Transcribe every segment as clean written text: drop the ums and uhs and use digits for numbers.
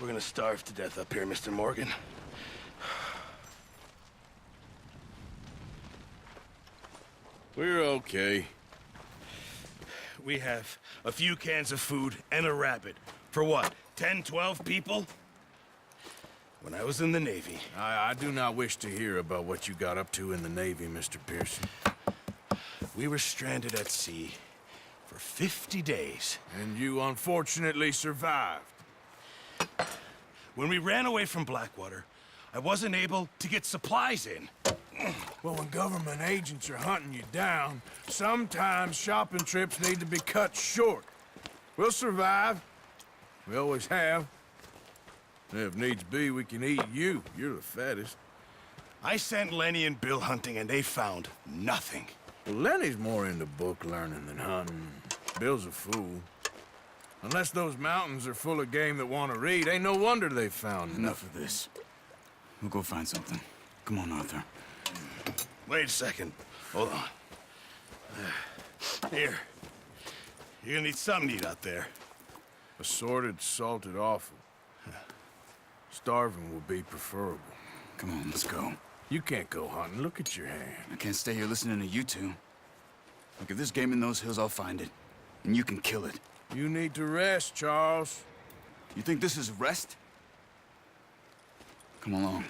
We're gonna starve to death up here, Mr. Morgan. We're okay. We have a few cans of food and a rabbit. For what, 10, 12 people? When I was in the Navy... I do not wish to hear about what you got up to in the Navy, Mr. Pearson. We were stranded at sea for 50 days. And you unfortunately survived. When we ran away from Blackwater, I wasn't able to get supplies in. Well, when government agents are hunting you down, sometimes shopping trips need to be cut short. We'll survive. We always have. If needs be, we can eat you. You're the fattest. I sent Lenny and Bill hunting, and they found nothing. Well, Lenny's more into book learning than hunting. Bill's a fool. Unless those mountains are full of game that want to read, ain't no wonder they found Enough of this. We'll go find something. Come on, Arthur. Wait a second. Hold on. Here. You're gonna need something to eat out there. Assorted, salted offal. Starving will be preferable. Come on, let's go. You can't go hunting. Look at your hand. I can't stay here listening to you two. Look, if there's game in those hills, I'll find it. And you can kill it. You need to rest, Charles. You think this is rest? Come along.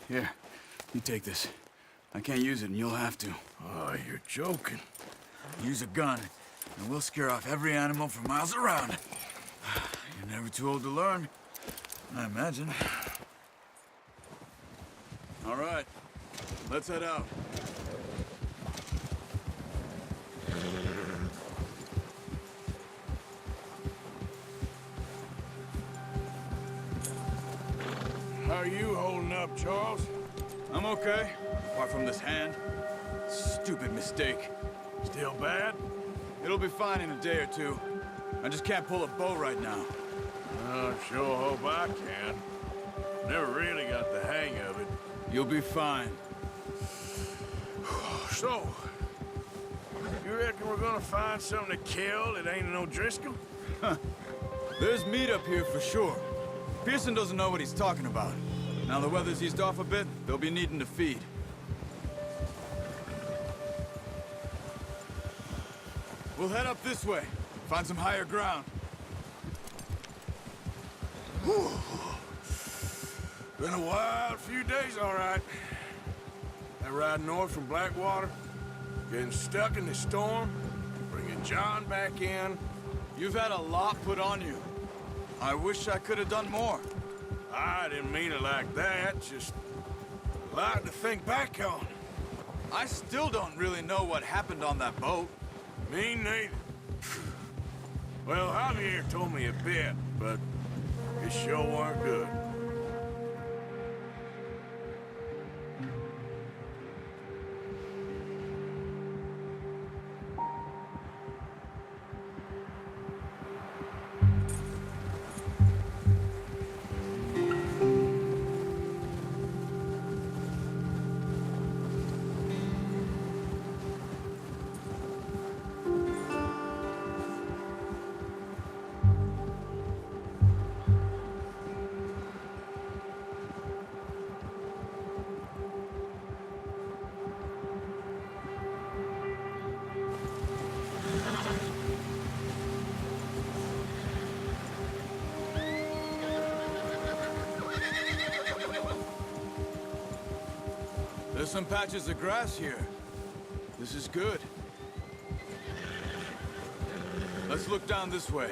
Here, you take this. I can't use it, and you'll have to. Oh, you're joking. Use a gun, and we'll scare off every animal for miles around. You're never too old to learn, I imagine. All right, let's head out. How are you holding up, Charles? I'm okay, apart from this hand. Stupid mistake. Still bad? It'll be fine in a day or two. I just can't pull a bow right now. I sure hope I can. Never really got the hang of it. You'll be fine. So, you reckon we're gonna find something to kill that ain't no Driscoll? There's meat up here for sure. Pearson doesn't know what he's talking about. Now the weather's eased off a bit, they'll be needing to feed. We'll head up this way, find some higher ground. Whew. Been a wild few days, all right. That ride north from Blackwater, getting stuck in the storm, bringing John back in. You've had a lot put on you. I wish I could have done more. I didn't mean it like that, just a lot to think back on. I still don't really know what happened on that boat. Me neither. Well, Javier told me a bit, but it sure weren't good. There's some patches of grass here. This is good. Let's look down this way.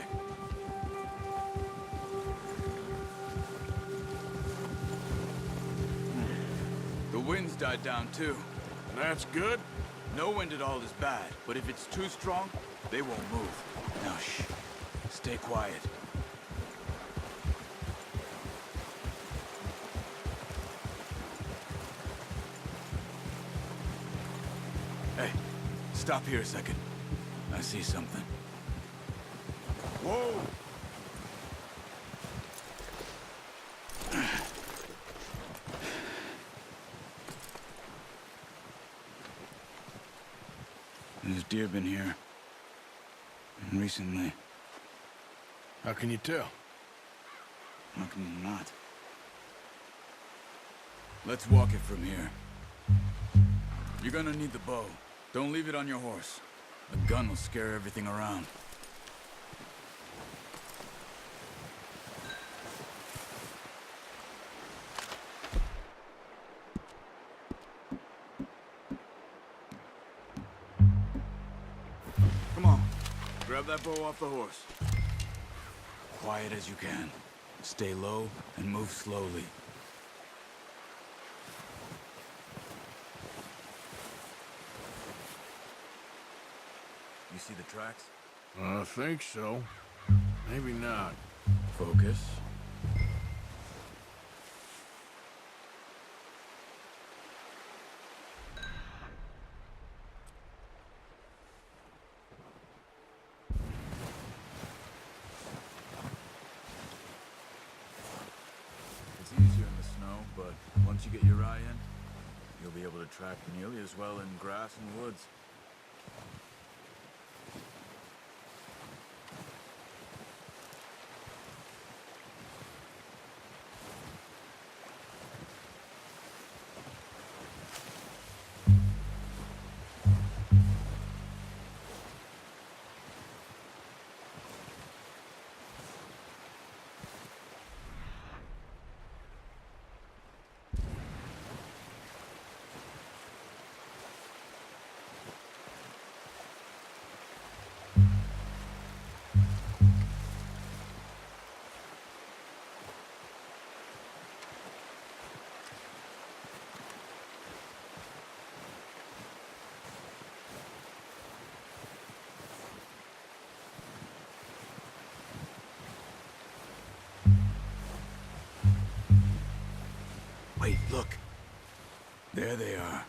The wind's died down too. That's good. No wind at all is bad, but if it's too strong, they won't move. Now shh. Stay quiet. Hey, stop here a second. I see something. Whoa! There's deer been here. And recently. How can you tell? How can you not? Let's walk it from here. You're gonna need the bow. Don't leave it on your horse. A gun will scare everything around. Come on. Grab that bow off the horse. Quiet as you can. Stay low and move slowly. You see the tracks? I think so. Maybe not. Focus. It's easier in the snow, but once you get your eye in, you'll be able to track nearly as well in grass and woods. Wait, look. There they are.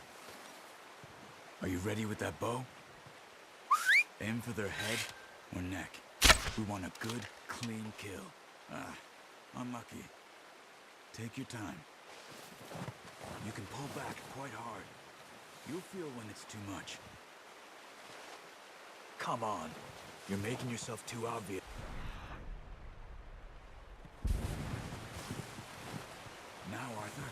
Are you ready with that bow? Aim for their head or neck. We want a good, clean kill. Ah, unlucky. Take your time. You can pull back quite hard. You'll feel when it's too much. Come on. You're making yourself too obvious. Now, Arthur.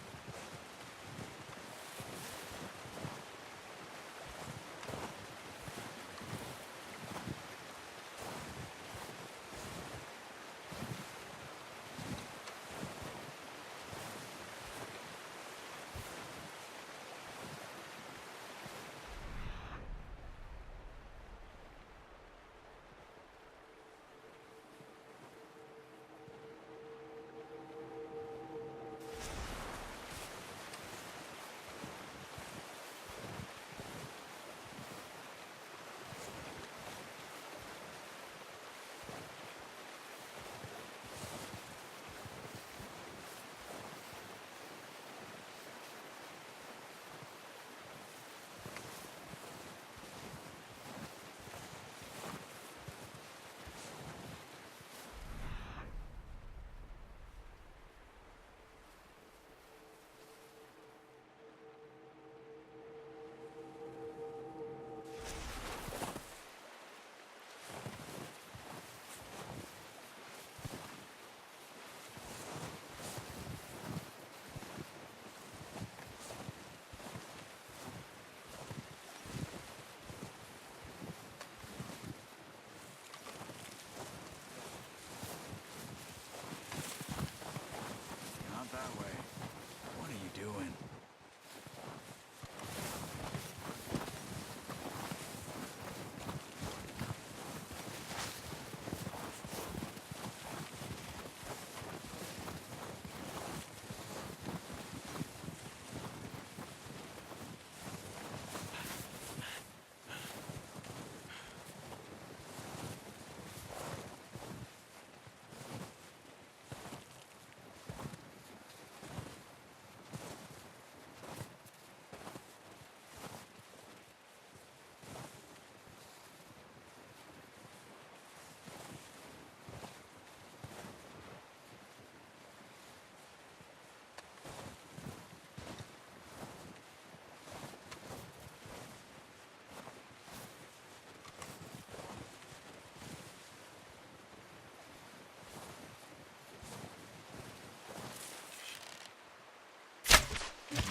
Nice.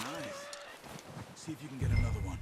See if you can get another one.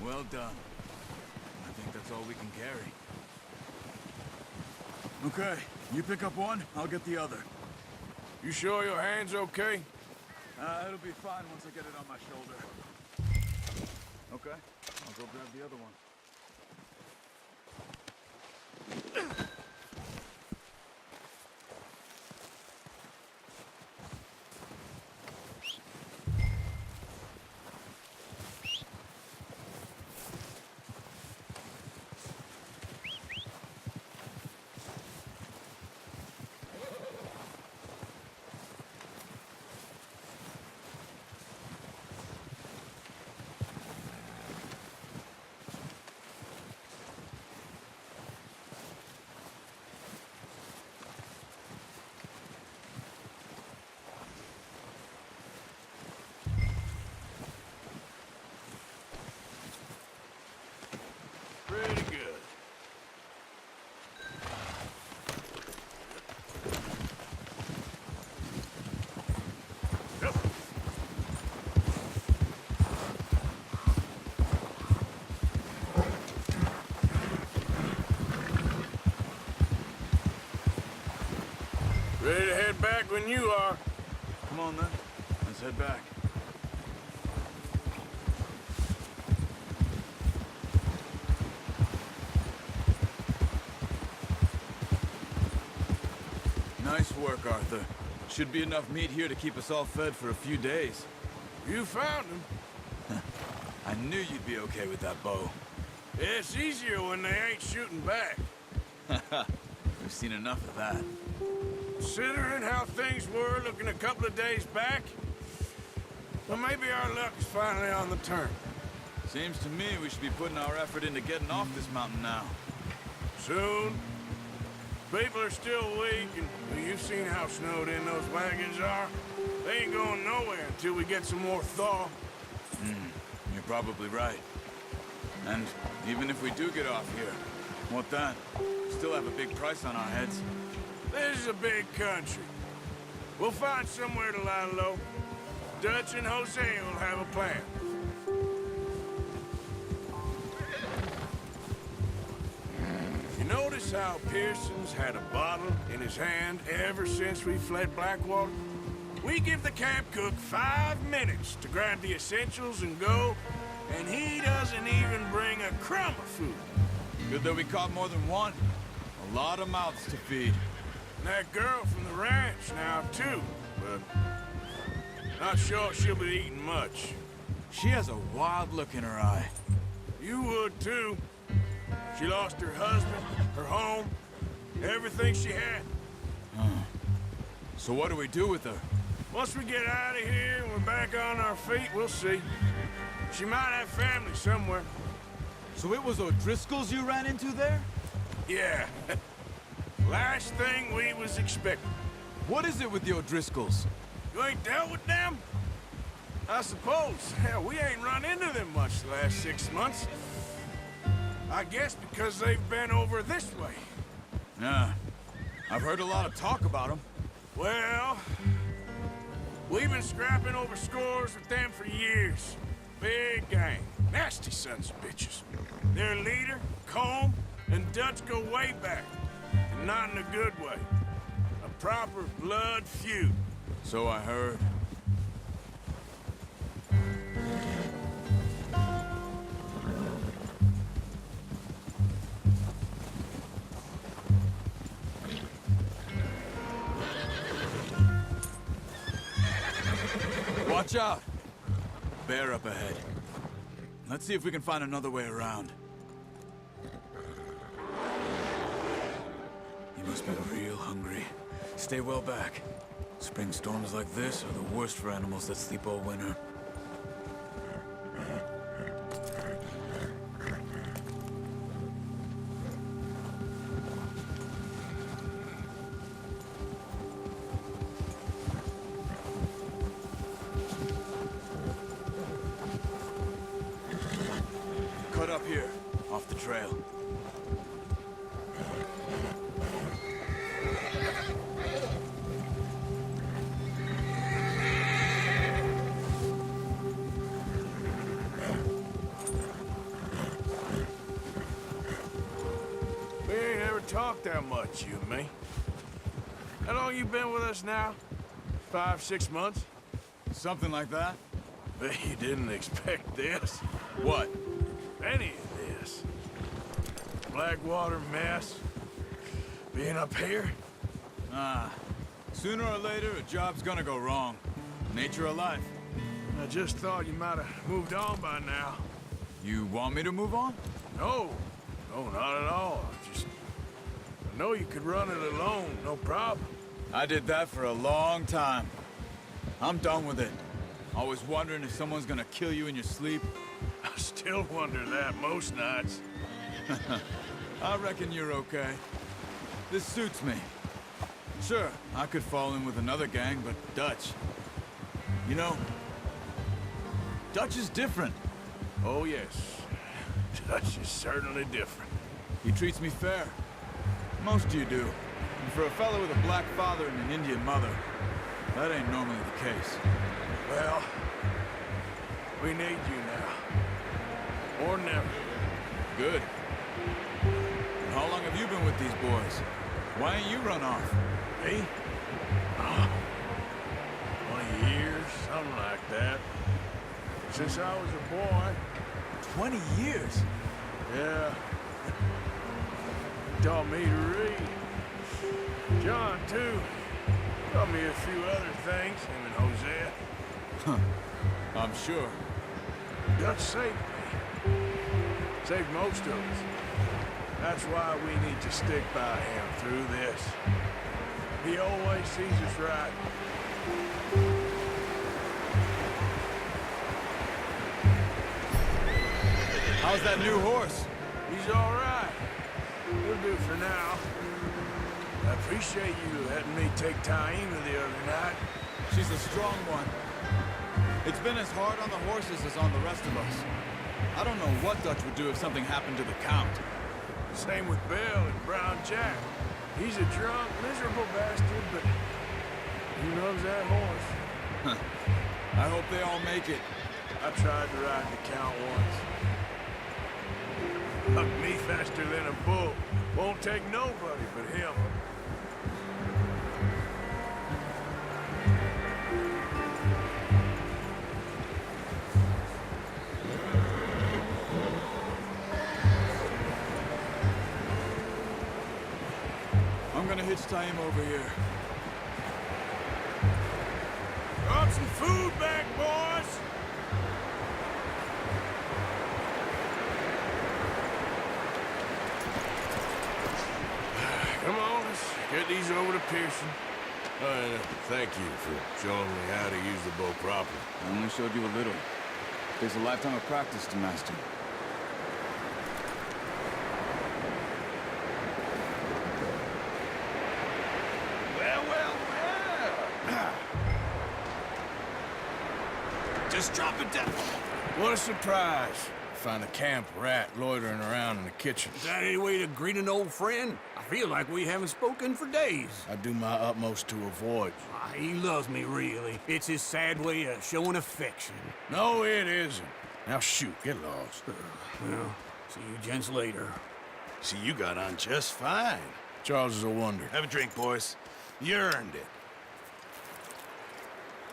Well done. I think that's all we can carry. Okay, you pick up one, I'll get the other. You sure your hand's okay? It'll be fine once I get it on my shoulder. Okay, I'll go grab the other one. Pretty good. Yep. Ready to head back when you are. Come on then, let's head back. Nice work, Arthur. Should be enough meat here to keep us all fed for a few days. You found him. I knew you'd be okay with that bow. It's easier when they ain't shooting back. We've seen enough of that. Considering how things were looking a couple of days back, well, maybe our luck is finally on the turn. Seems to me we should be putting our effort into getting off this mountain now. Soon. People are still weak, and well, you've seen how snowed in those wagons are. They ain't going nowhere until we get some more thaw. You're probably right. And even if we do get off here, what then? We still have a big price on our heads. This is a big country. We'll find somewhere to lie low. Dutch and Jose will have a plan. You notice how Pearson's had a bottle in his hand ever since we fled Blackwater? We give the camp cook 5 minutes to grab the essentials and go, and he doesn't even bring a crumb of food. Good that we caught more than one. A lot of mouths to feed. And that girl from the ranch now, too, but not sure she'll be eating much. She has a wild look in her eye. You would, too. She lost her husband, her home, everything she had. So what do we do with her? Once we get out of here and we're back on our feet, we'll see. She might have family somewhere. So it was O'Driscoll's you ran into there? Yeah. Last thing we was expecting. What is it with the O'Driscolls? You ain't dealt with them? I suppose. Hell, we ain't run into them much the last 6 months. I guess because they've been over this way. Yeah. I've heard a lot of talk about them. Well, we've been scrapping over scores with them for years. Big gang. Nasty sons of bitches. Their leader, Combe, and Dutch go way back. And not in a good way. A proper blood feud. So I heard. Watch out! Bear up ahead. Let's see if we can find another way around. You must be real hungry. Stay well back. Spring storms like this are the worst for animals that sleep all winter. Cut up here, off the trail. We ain't ever talked that much, you and me. How long you been with us now? 5, 6 months? Something like that? Bet you didn't expect this. What? Any of this. Blackwater mess. Being up here? Ah. Sooner or later, a job's gonna go wrong. Nature of life. I just thought you might have moved on by now. You want me to move on? No. No, not at all. I know you could run it alone, no problem. I did that for a long time. I'm done with it. Always wondering if someone's gonna kill you in your sleep. I still wonder that most nights. I reckon you're okay. This suits me. Sure, I could fall in with another gang, but Dutch... You know, Dutch is different. Oh, yes. Dutch is certainly different. He treats me fair. Most of you do. And for a fellow with a black father and an Indian mother, that ain't normally the case. Well, we need you now. Or never. Good. And how long have you been with these boys? Why ain't you run off? Me? Oh, 20 years, something like that. Since I was a boy. 20 years? Yeah. Taught me to read. John, too. Taught me a few other things, him and Hosea. I'm sure. Dutch saved me. Saved most of us. That's why we need to stick by him through this. He always sees us right. How's that new horse? He's all right. He'll do for now. I appreciate you letting me take Taima the other night. She's a strong one. It's been as hard on the horses as on the rest of us. I don't know what Dutch would do if something happened to the Count. Same with Bill and Brown Jack. He's a drunk, miserable bastard, but he loves that horse. I hope they all make it. I tried to ride the Count once. Hucked me faster than a bull. Won't take nobody but him. I'm gonna hitch Taima over here. Brought some food back, boys! Come on, let's get these over to Pearson. And thank you for showing me how to use the bow properly. I only showed you a little. Takes a lifetime of practice to master. Well. Just drop it down. What a surprise. Find a camp rat loitering around in the kitchen. Is that any way to greet an old friend? I feel like we haven't spoken for days. I do my utmost to avoid. He loves me, really. It's his sad way of showing affection. No, it isn't. Now shoot, get lost. Well, see you gents later. See, you got on just fine. Charles is a wonder. Have a drink, boys. You earned it.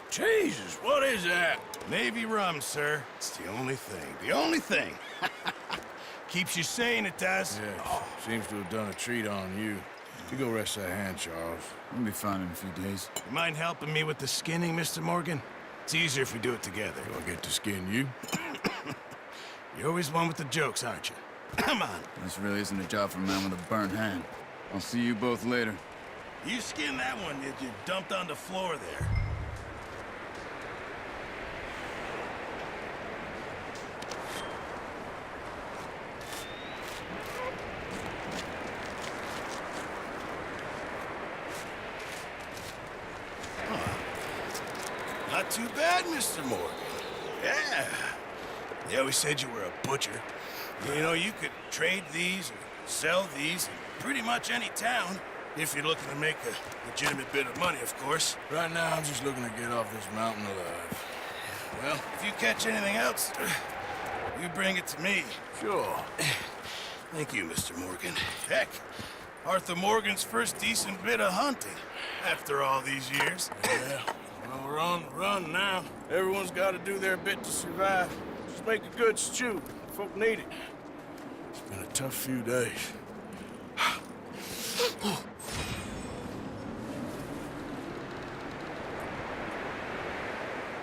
Jesus, what is that? Navy rum, sir. It's the only thing. The only thing. Keeps you sane, it does. Yes, seems to have done a treat on you. You go rest that hand, Charles. We'll be fine in a few days. You mind helping me with the skinning, Mr. Morgan? It's easier if we do it together. Do I get to skin you? You're always one with the jokes, aren't you? Come on. This really isn't a job for a man with a burnt hand. I'll see you both later. You skinned that one that you dumped on the floor there. Not too bad, Mr. Morgan. Yeah. They always said you were a butcher. You know, you could trade these or sell these in pretty much any town, if you're looking to make a legitimate bit of money, of course. Right now, I'm just looking to get off this mountain alive. Well, if you catch anything else, you bring it to me. Sure. Thank you, Mr. Morgan. Heck, Arthur Morgan's first decent bit of hunting after all these years. Yeah. Well, we're on the run now. Everyone's got to do their bit to survive. Just make a good stew. Folk need it. It's been a tough few days.